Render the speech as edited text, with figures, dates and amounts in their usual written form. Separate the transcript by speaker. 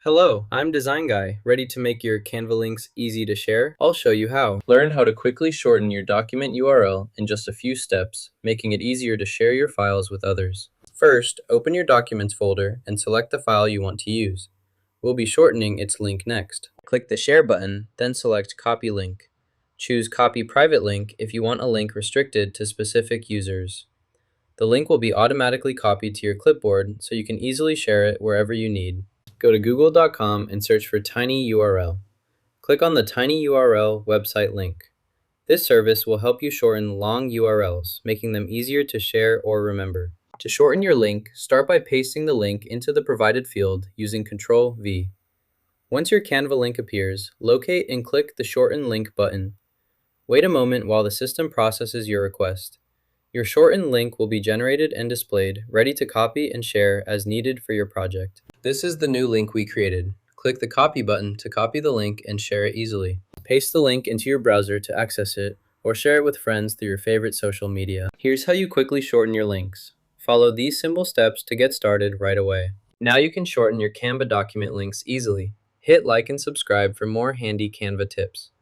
Speaker 1: Hello, I'm Design Guy, ready to make your Canva links easy to share. I'll show you how. Learn how to quickly shorten your document URL in just a few steps, making it easier to share your files with others. First, open your Documents folder and select the file you want to use. We'll be shortening its link next. Click the Share button, then select Copy Link. Choose Copy Private Link if you want a link restricted to specific users. The link will be automatically copied to your clipboard so you can easily share it wherever you need. Go to google.com and search for tinyurl. Click on the tinyurl website link. This service will help you shorten long URLs, making them easier to share or remember. To shorten your link, start by pasting the link into the provided field using Ctrl-V. Once your Canva link appears, locate and click the Shorten Link button. Wait a moment while the system processes your request. Your shortened link will be generated and displayed, ready to copy and share as needed for your project. This is the new link we created. Click the Copy button to copy the link and share it easily. Paste the link into your browser to access it, or share it with friends through your favorite social media. Here's how you quickly shorten your links. Follow these simple steps to get started right away. Now you can shorten your Canva document links easily. Hit like and subscribe for more handy Canva tips.